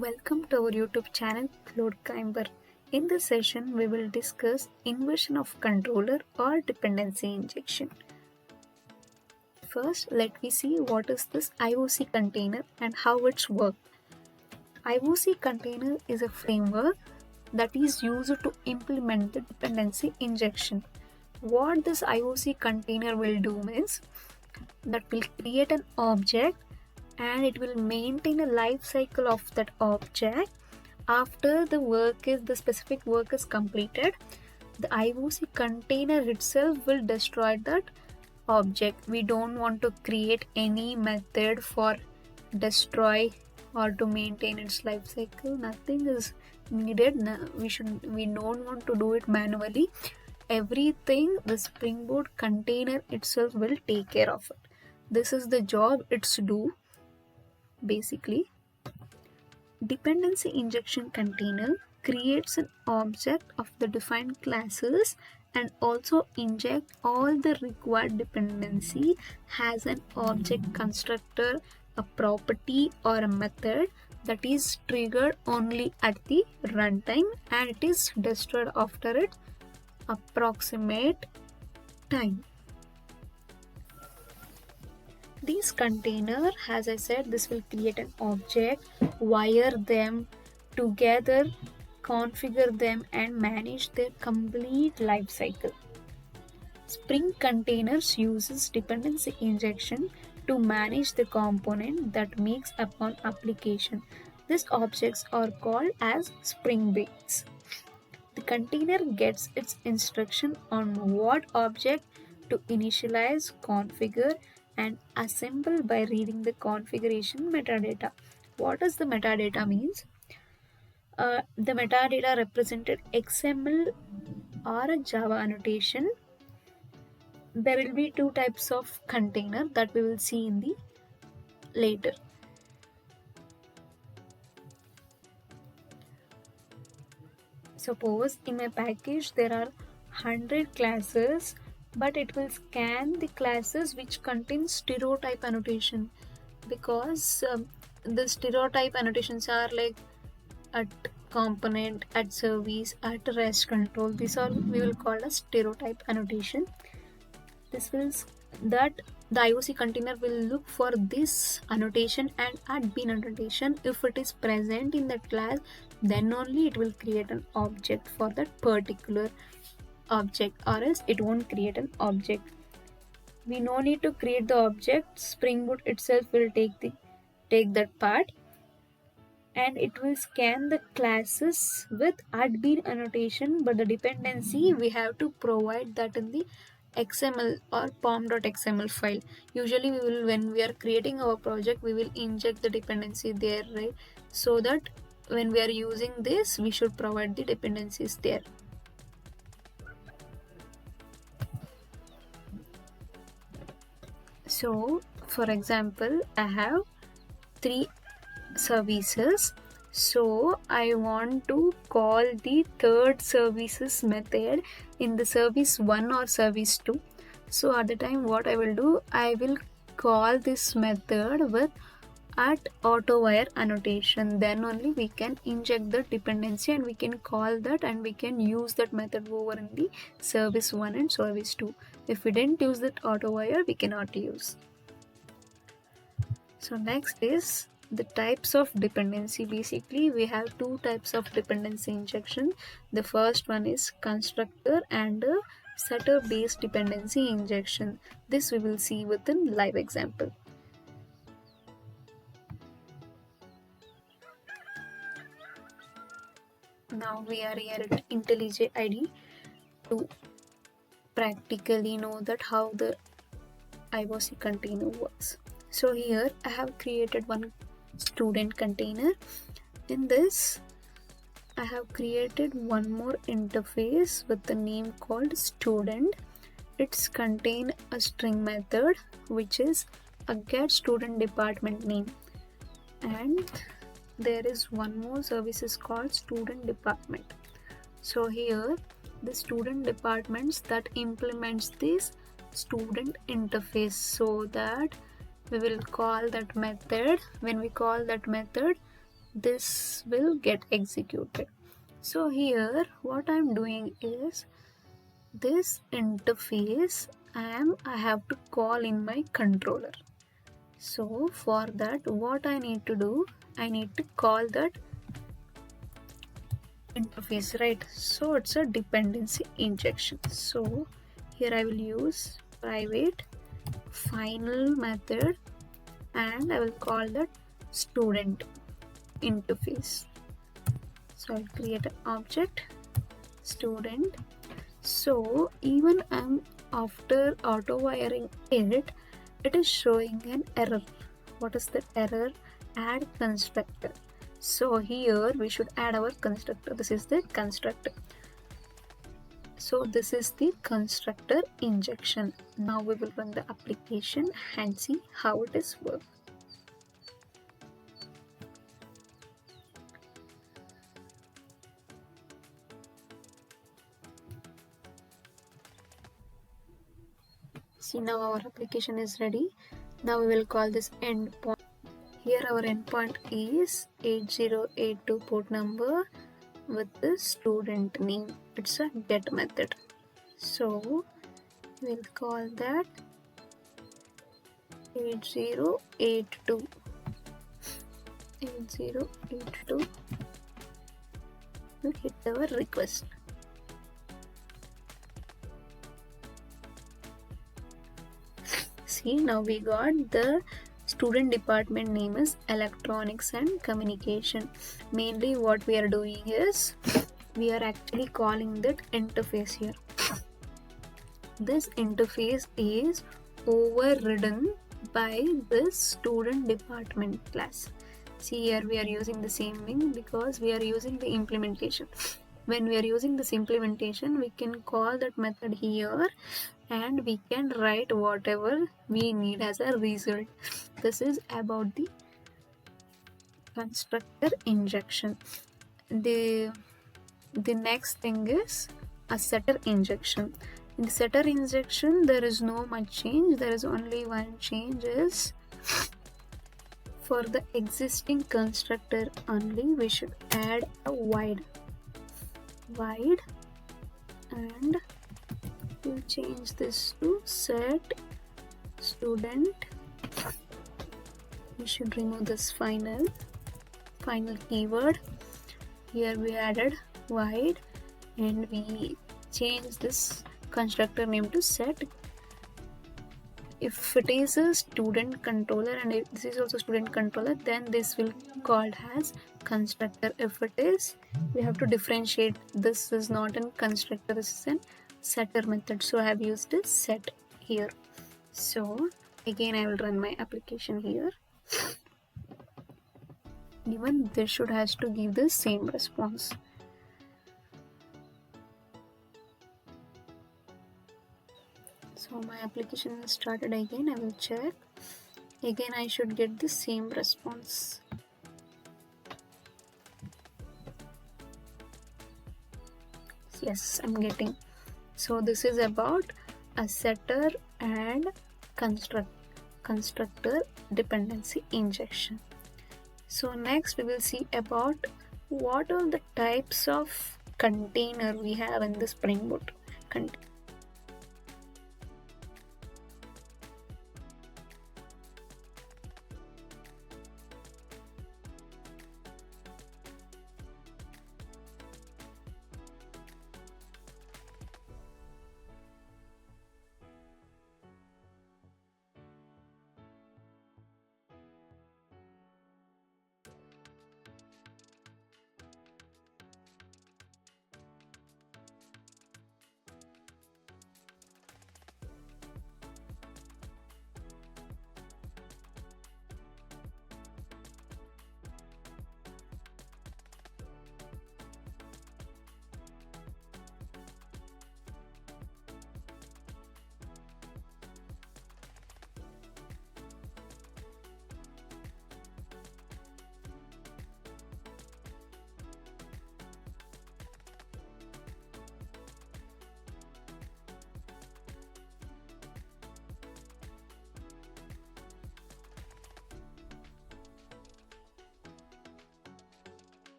Welcome to our YouTube channel Cloud Climber. In this session, we will discuss inversion of controller or dependency injection. First, let me see what is this IOC container and how it's work. IOC container is a framework that is used to implement the dependency injection. What this IOC container will do means that will create an object and it will maintain a life cycle of that object. After the specific work is completed, the IOC container itself will destroy that object. We don't want to create any method for destroy or to maintain its life cycle. Nothing is needed. We don't want to do it manually. Everything the Springboard container itself will take care of it. This is the job it's do basically. Dependency injection container creates an object of the defined classes and also inject all the required dependency, has an object constructor, a property or a method that is triggered only at the runtime and it is destroyed after its approximate time. These container, as I said, this will create an object, wire them together, configure them and manage their complete life cycle. Spring containers uses dependency injection to manage the component that makes upon application. These objects are called as spring beans. The container gets its instruction on what object to initialize, configure, and assemble by reading the configuration metadata. What does the metadata means? The metadata represented XML or a Java annotation. There will be two types of container that we will see in the later. Suppose in my package there are 100 classes, but it will scan the classes which contain stereotype annotation, because the stereotype annotations are like at component, at service, at rest control. These are we will call as stereotype annotation. This will that the IOC container will look for this annotation and add bin annotation. If it is present in that class, then only it will create an object for that particular object, or else it won't create an object. We no need to create the object. Spring Boot itself will take that part and it will scan the classes with @bin annotation, but the dependency we have to provide that in the XML or pom.xml file. Usually we will, when we are creating our project, we will inject the dependency there, right? So that when we are using this, we should provide the dependencies there. So for example, I have 3 services. So I want to call the third services method in the service 1 or service 2. So at the time what I will do, I will call this method with @AutoWire annotation. Then only we can inject the dependency and we can call that and we can use that method over in the service 1 and service 2. If we didn't use that AutoWire, we cannot use. So next is the types of dependency. Basically we have two types of dependency injection. The first one is constructor and setter based dependency injection. This we will see within live example. Now we are here at IntelliJ IDE to practically know that how the IOC container works. So here I have created one student container. In this I have created one more interface with the name called student. It's contain a string method which is a get student department name, and there is one more service is called student department. So here the student departments that implements this student interface, so that we will call that method. When we call that method, this will get executed. So here what I'm doing is this interface I have to call in my controller. So for that what I need to do, I need to call that interface, right? So it's a dependency injection. So here I will use private final method and I will call that student interface. So I'll create an object student. So even after auto wiring it is showing an error. What is that error? Add constructor. So here we should add our constructor. This is the constructor. So this is the constructor injection. Now we will run the application and see how it is work. See, now our application is ready. Now we will call this endpoint. Here our endpoint is 8082 port number with the student name. It's a get method. So we'll call that 8082. 8082 will hit our request. See, now we got the student department name is electronics and communication. Mainly what we are doing is we are actually calling that interface here. This interface is overridden by this student department class. See, here we are using the same thing because we are using the implementation. When we are using this implementation, we can call that method here and we can write whatever we need as a result. This is about the constructor injection. The next thing is a setter injection. In the setter injection there is no much change. There is only one change is for the existing constructor only we should add a void and we'll change this to set student. We should remove this final keyword. Here we added void and we change this constructor name to set. If it is a student controller and if this is also student controller, then this will called as constructor. If it is, we have to differentiate. This is not a constructor, this is an setter method. So I have used a set here. So again I will run my application here. Even this should has to give the same response. So my application is started again. I will check. Again I should get the same response. Yes, I'm getting. So this is about a setter and constructor dependency injection. So next we will see about what are the types of container we have in the Spring Boot.